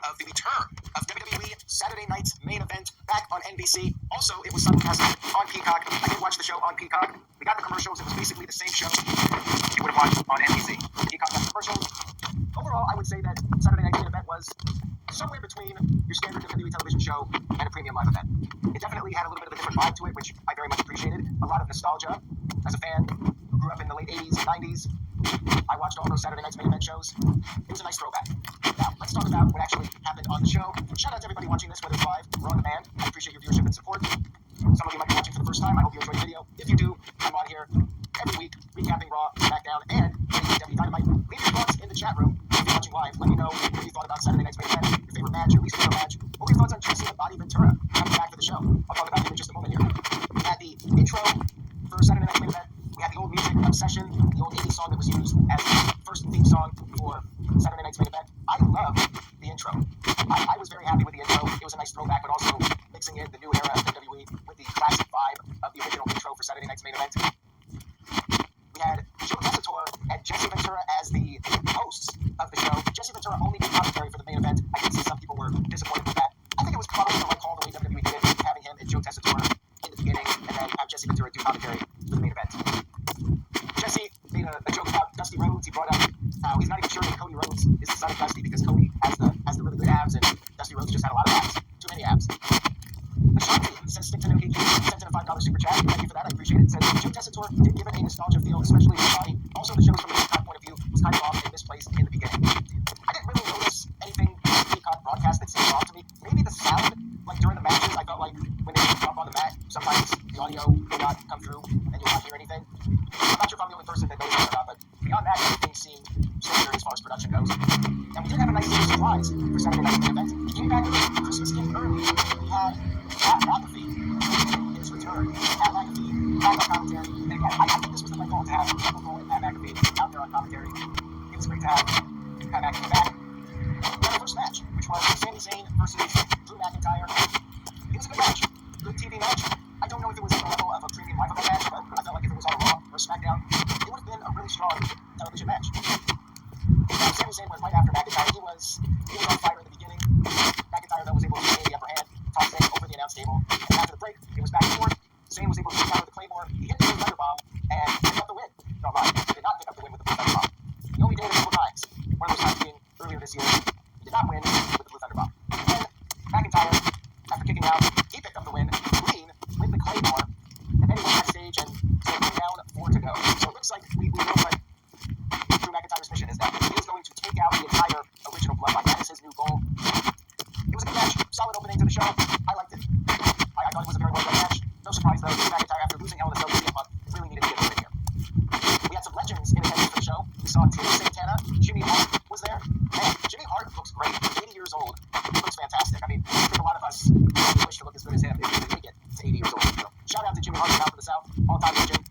of the return of WWE Saturday Night's Main Event back on NBC. Also, it was simulcasted on Peacock. I did watch the show on Peacock. We got the commercials. It was basically the same show you would have watched on NBC. Peacock got the commercials. Overall, I would say that Saturday Night's Main Event was somewhere between your standard WWE television show and a premium live event. It definitely had a little bit of a different vibe to it, which I very much appreciated. A lot of nostalgia. As a fan who grew up in the late 80s and 90s, I watched all those Saturday Night's Main Event shows. It was a nice throwback. Now, let's talk about what actually happened on the show. Shout out to everybody watching this, whether it's live or on demand. I appreciate your viewership and support. Some of you might be watching for the first time. I hope you enjoyed the video. If you do, I'm on here every week recapping Raw, SmackDown, and AEW Dynamite. Leave your thoughts in the chat room if you're watching live. Let me know what you thought about Saturday Night's Main Event, your favorite match, your least favorite match. What were your thoughts on Jesse the Body Ventura coming back to the show? I'll talk about him in just a moment here. We had the intro for Saturday Night's Main Event. We had the old music, Obsession, the old 80s song that was used as the first theme song for Saturday Night's Main Event. I love the intro. I was very happy with the intro. It was a nice throwback, but also mixing in the new era of WWE with the classic vibe of the original intro for Saturday Night's Main Event. We had Joe Tessitore and Jesse Ventura as the hosts of the show. Jesse Ventura only did commentary for the main event. I did see some people were disappointed with that. I think it was probably the right call the way WWE did it, having him and Joe Tessitore in the beginning, and then have Jesse Ventura do commentary for the main event. Jesse made a joke about Dusty Rhodes. He brought up how he's not even sure that Cody Rhodes is the son of Dusty because Cody has the really good abs and Dusty Rhodes just had a lot of abs. Too many abs. Ashanti says stick to Nodq. Sent in a $5 super chat. Thank you for that. I appreciate it. Says Joe Tessitore did give it a nostalgia feel, especially with body. Also, the show's from a Peacock point of view was kind of off and misplaced in the beginning. I didn't really notice anything in the Peacock broadcast that seemed off to me. Maybe the sound, like during the matches, I felt like when they would jump on the mat, sometimes the audio would not come through and you'll not hear anything. I'm not sure if I'm the only person that noticed that or not, but beyond that, everything seemed standard as far as production goes. And we did have a nice little surprise for Saturday Night's Main Event. He came back with a Christmas gift early. We had Pat McAfee in his return. Pat McAfee back on commentary. And again, I think this was the right call to have Michael Cole and Pat McAfee out there on commentary. It was great to have Pat McAfee back. We had our first match, which was Sami Zayn versus Drew McIntyre. It was a good match. Good TV match. I don't know if it was at the level of a premium live event match, but I felt like if it was on Raw or SmackDown, it would have been a really strong television match. Now, Sami Zayn was right after McIntyre. He was on fire in the beginning. McIntyre, though, was able to gain the upper hand, toss Zayn over the announce table. And after the break, it was back and forth. Zayn was able to counter the Claymore. He hit the Blue Thunder Bomb and picked up the win. No, he did not pick up the win with the Blue Thunder Bomb. He only did it a couple times. One of those times being earlier this year. He did not win with the Blue Thunder Bomb. And then McIntyre, after kicking out, he picked up the win clean with the Claymore. And then he went backstage and said, down 4 to go. So it looks like we know what Drew McIntyre's mission is now. He is going to take out the entire original Bloodline. That is his new goal. It was a good match. Solid opening to the show. I liked it. I thought it was a very well done match. No surprise, though. Drew McIntyre, after losing Hell in a Cell to CM Punk, really needed to get a win here. We had some legends in attendance for the show. We saw Tito Santana. Jimmy Hart was there. Man, Jimmy Hart looks great. He's 80 years old. He looks fantastic. I mean, I think a lot of us wish to look as good as him if we make it to 80 years old. So, shout out to Jimmy Hart, South of the South, all-time legend.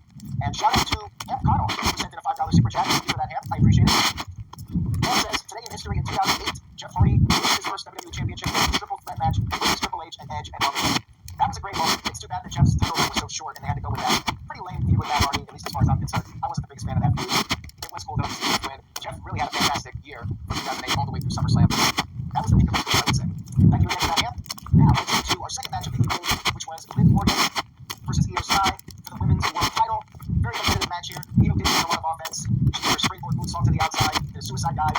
And shout out to Hamp Connell, who sent in a $5 super chat. Thank you for that, Hamp. I appreciate it. Hamp says, today in history in 2008, Jeff Hardy won his first WWE Championship in a triple threat match with Triple H and Edge and Roman. That was a great moment. It's too bad that Jeff's title was so short and they had to go with that. Pretty lame feud with Matt Hardy, at least as far as I'm concerned. I wasn't the biggest fan of that feud. It was cool though to see Jeff win. Jeff really had a fantastic year from 2008 all the way through SummerSlam. That was the peak of his career, I would say. Thank you again for that, Hamp. Now, let's get to our second match of the evening, which was Liv Morgan versus Io Sky for the Women's World Title. Very competitive match here. Io did get a lot of offense. She did her springboard moonsault to the outside, did a suicide dive,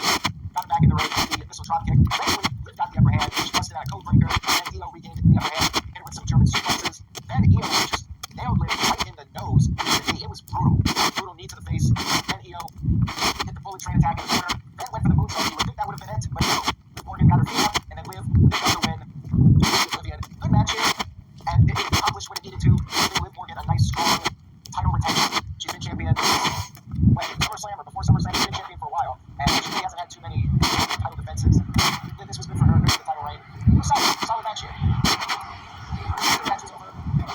got her back in the ring, the missile drop kick. Eventually, Liv got the upper hand. She busted out a code breaker, and Io regained the upper hand, hit her with some German suplexes. Then Io just nailed Liv right in the nose. It was brutal. Brutal knee to the face. Then Io hit the bullet train attack in the corner. Then went for the moonsault. You would think that would have been it, but no. Liv Morgan got her feet up, and then Liv picked up the win. Oblivion. Good match here, and it accomplished what it needed to. Giving Liv Morgan a nice, strong title retention. She's been champion SummerSlam or before SummerSlam. She's been champion for a while, and she really hasn't had too many title defenses. This was good for her. Good for the title reign. It was solid match here. The match was over.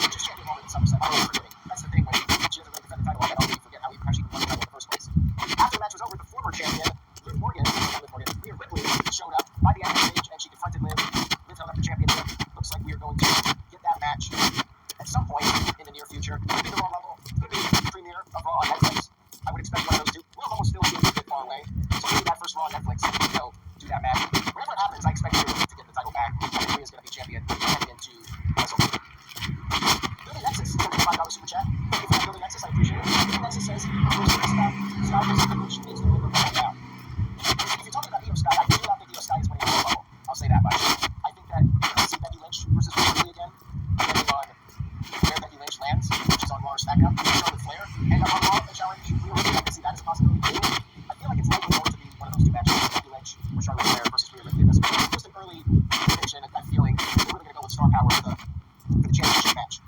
Just champion moment in SummerSlam. I don't know forgetting. That's the thing when she doesn't really defend the title like that. I'll really forget how she even won the title in the first place. After the match was over, the former champion Sky is something which needs to be right now. If you're talking about Io Sky, I do not think Io Sky is winning the Rumble. I'll say that much. I think that we're going to see Becky Lynch versus Rhea Ripley again, depending on where Becky Lynch lands, which is on Raw or SmackDown. Charlotte Flair end up on Raw and challenge Rhea Ripley. I can see that as a possibility too. I feel like it's likely going to be one of those two matches, Becky Lynch or Charlotte Flair versus Rhea Ripley. Just an early prediction, a feeling they're really going to go with star power for the championship match.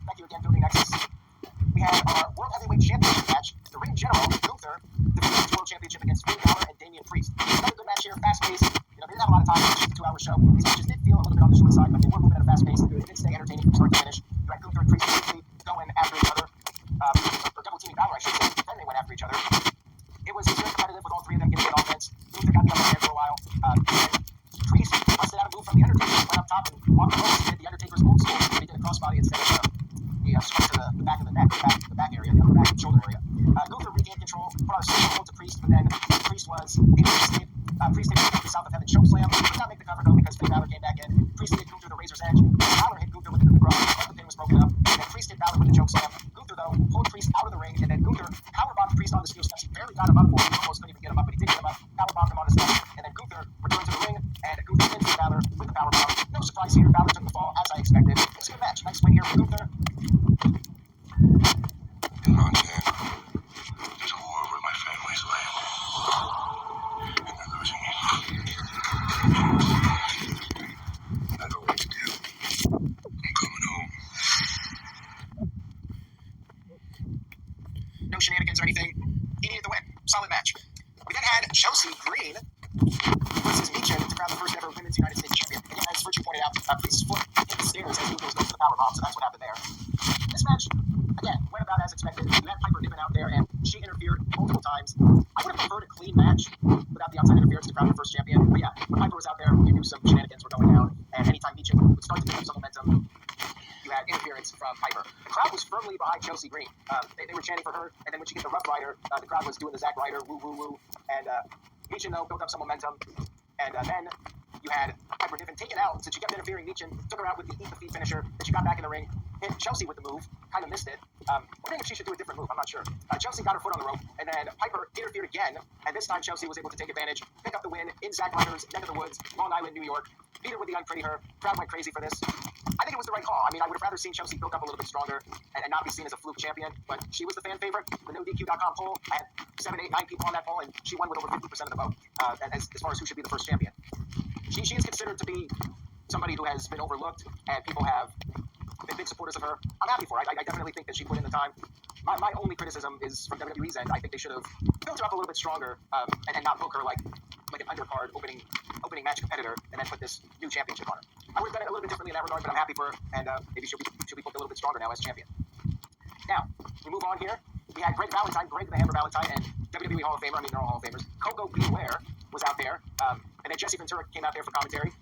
Thank you again, Building Nexus. We had our World Heavyweight Championship match. The ring general, Gunther, defended his World Championship against Finn Balor and Damian Priest. Another good match here, fast-paced. They didn't have a lot of time. It was just a 2-hour show. These matches did feel a little bit on the short side, but they were moving at a fast pace. They did stay entertaining from start to finish. You had Gunther and Priest quickly going after each other, or double-teaming Balor, I should say. Then they went after each other. It was very competitive with all three of them getting good offense. Gunther got the upper hand for a while. Priest busted out a move from The Undertaker, went up top and walked the ropes and did The Undertaker's old school. He did a crossbody instead of the swing to the back of the neck, the back area, the upper back shoulder area. Gunther regained control, put our single hold to Priest, but then Priest was able to escape. Priest hit the South of Heaven chokeslam. Did not make the cover though because Finn Balor came back in. Priest hit Gunther the Razor's Edge. Balor hit Gunther with the coup de grace, but the pin was broken up. And then Priest hit Balor with the chokeslam. Gunther though pulled Priest out of the ring, and then Gunther powerbombed Priest on the steel steps. He barely got him up for him. He almost couldn't even get him up, but he did get him up. Powerbombed him on the steps, and then Gunther returned to the ring, and Gunther pinned Finn Balor with the powerbomb. No surprise here. Balor took the fall as I expected. It was a good match. Nice win here for Gunther. In Montana, there's a war over my family's land, and they're losing it. I know what to do. I'm coming home. No shenanigans or anything. He needed the win. Solid match. We then had Chelsea Green versus Michin to crown the first ever Women's United States Champion. Again, as Virtue pointed out, Priest's foot hit the stairs as Gunther was going for the powerbomb, so that's what happened there. This match, again, went about as expected. You had Piper Niven out there, and she interfered multiple times. I would have preferred a clean match without the outside interference to crown the first champion. But yeah, when Piper was out there, you knew some shenanigans were going down, and anytime Michin would start to pick up some momentum, you had interference from Piper. The crowd was firmly behind Chelsea Green. They were chanting for her, and then when she hit the Rough Rider, the crowd was doing the Zack Ryder, woo, woo, woo. And Michin, though, built up some momentum. And then you had Piper Niven taken out, since she kept interfering. Michin took her out with the Eat the Feet finisher. Then she got back in the ring, hit Chelsea with the move, kind of missed it. Wondering if she should do a different move, I'm not sure. Chelsea got her foot on the rope, and then Piper interfered again, and this time Chelsea was able to take advantage, pick up the win in Zack Ryder's neck of the woods, Long Island, New York. Beat her with the Unpretty Her. Crowd went crazy for this. I think it was the right call. I mean, I would have rather seen Chelsea built up a little bit stronger and not be seen as a fluke champion, but she was the fan favorite. The Nodq.com poll, I had 7, 8, 9 people on that poll, and she won with over 50% of the vote as far as who should be the first champion. She is considered to be somebody who has been overlooked, and people have been big supporters of her. I'm happy for her. I definitely think that she put in the time. My only criticism is from WWE's end. I think they should have built her up a little bit stronger and not book her like an undercard opening match competitor and then put this new championship on her. I would have done it a little bit differently in that regard, but I'm happy for her, and maybe she'll be booked a little bit stronger now as champion. Now, we move on here. We had Greg the Hammer Valentine, and WWE Hall of Famer, I mean, they're all Hall of Famers. Coco Beware was out there, and then Jesse Ventura came out there for commentary.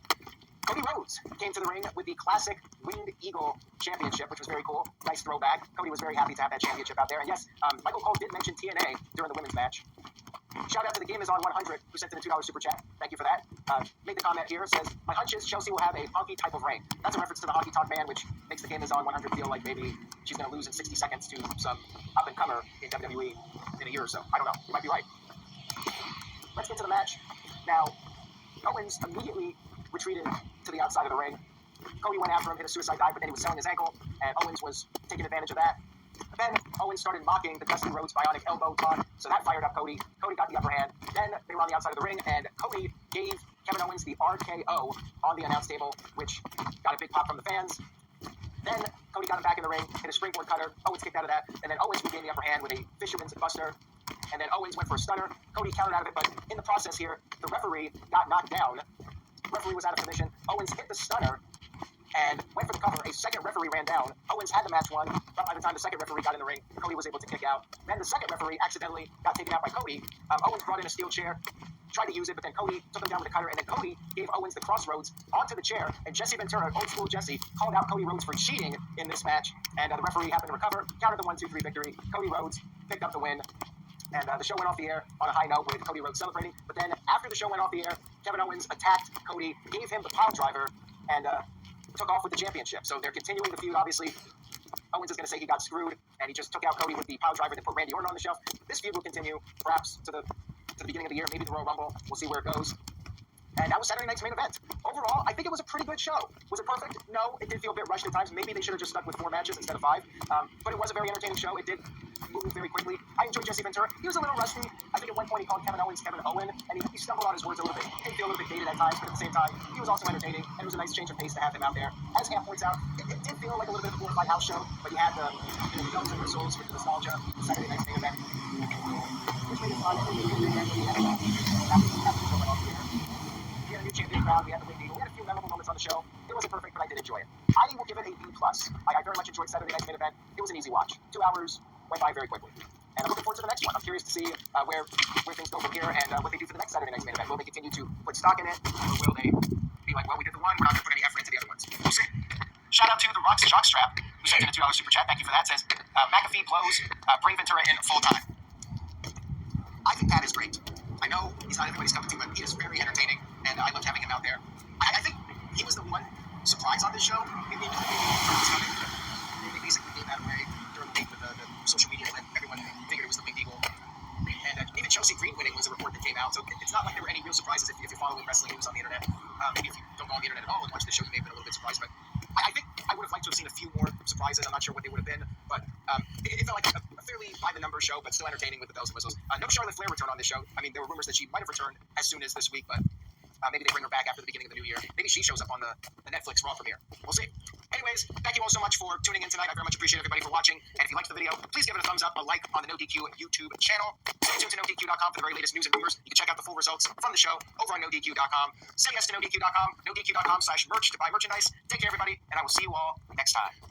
Cody Rhodes came to the ring with the classic Winged Eagle Championship, which was very cool. Nice throwback. Cody was very happy to have that championship out there. And yes, Michael Cole did mention TNA during the women's match. Shout out to the Game Is On 100, who sent in a $2 super chat. Thank you for that. Made the comment here, says, my hunch is Chelsea will have a honky type of reign. That's a reference to the Honky Tonk Man, which makes the Game Is On 100 feel like maybe she's going to lose in 60 seconds to some up-and-comer in WWE in a year or so. I don't know. You might be right. Let's get to the match. Now, Owens immediately retreated to the outside of the ring. Cody went after him, hit a suicide dive, but then he was selling his ankle, and Owens was taking advantage of that. Then Owens started mocking the Dusty Rhodes Bionic Elbow taunt, so that fired up Cody. Cody got the upper hand. Then they were on the outside of the ring, and Cody gave Kevin Owens the RKO on the announce table, which got a big pop from the fans. Then Cody got him back in the ring, hit a springboard cutter. Owens kicked out of that, and then Owens regained the upper hand with a Fisherman's Buster. And then Owens went for a stunner. Cody countered out of it, but in the process here, the referee got knocked down. The referee was out of position. Owens hit the stunner and went for the cover. A second referee ran down. Owens had the match won, but by the time the second referee got in the ring, Cody was able to kick out. Then the second referee accidentally got taken out by Cody. Owens brought in a steel chair, tried to use it, but then Cody took him down with a cutter, and then Cody gave Owens the crossroads onto the chair, and Jesse Ventura, old school Jesse, called out Cody Rhodes for cheating in this match, and the referee happened to recover, countered the 1-2-3 victory. Cody Rhodes picked up the win, and the show went off the air on a high note with Cody Rhodes celebrating, but then after the show went off the air, Kevin Owens attacked Cody, gave him the pile driver, and took off with the championship. So they're continuing the feud, obviously. Owens is going to say he got screwed, and he just took out Cody with the pile driver that put Randy Orton on the shelf. This feud will continue, perhaps to the beginning of the year, maybe the Royal Rumble. We'll see where it goes. And that was Saturday night's main event. Overall, I think it was a pretty good show. Was it perfect? No, it did feel a bit rushed at times. Maybe they should have just stuck with 4 matches instead of 5. But it was a very entertaining show. It did move very quickly. I enjoyed Jesse Ventura. He was a little rusty. I think at one point he called Kevin Owens Kevin Owen, and he stumbled on his words a little bit. He did feel a little bit dated at times, but at the same time, he was also entertaining, and it was a nice change of pace to have him out there. As Ham points out, it did feel like a little bit of a glorified house show, but you had the bells and whistles with the nostalgia, the Saturday night's main event, which made it fun, and it made we had a new champion crowd, we had the Wing Eagle, we had a few memorable moments on the show. It wasn't perfect, but I did enjoy it. I will give it a B+. I very much enjoyed Saturday night's main event. It was an easy watch. 2 hours went by very quickly. And I'm looking forward to the next one. I'm curious to see where things go from here and what they do for the next Saturday night's main event. Will they continue to put stock in it, or will they be like, well, we did the one, we're not going to put any effort into the other ones? We'll see. Shout out to the Rock's Jockstrap, who sent in a $2 super chat. Thank you for that. Says, McAfee blows Brave Ventura in full time. I think Pat is great. I know he's not everybody's cup of tea, but he is very entertaining, and I loved having him out there. I think he was the one surprise on this show. They basically gave that away during the week with the social media that everyone figured it was the Winged Eagle. And even Chelsea Green winning was a report that came out, so it's not like there were any real surprises if you're following wrestling news on the internet. Maybe if you don't go on the internet at all and watch the show, you may have been a little bit surprised, but I think I would have liked to have seen a few more surprises. I'm not sure what they would have been, but it felt like a fairly by-the-numbers show, but still entertaining with the bells and whistles. No Charlotte Flair return on this show. I mean, there were rumors that she might have returned as soon as this week, but maybe they bring her back after the beginning of the new year. Maybe she shows up on the Netflix Raw premiere. We'll see. Anyways, thank you all so much for tuning in tonight. I very much appreciate everybody for watching. And if you liked the video, please give it a thumbs up, a like on the NoDQ YouTube channel. Stay tuned to NoDQ.com for the very latest news and rumors. You can check out the full results from the show over on NoDQ.com. Say yes to NoDQ.com, NoDQ.com/merch to buy merchandise. Take care, everybody, and I will see you all next time.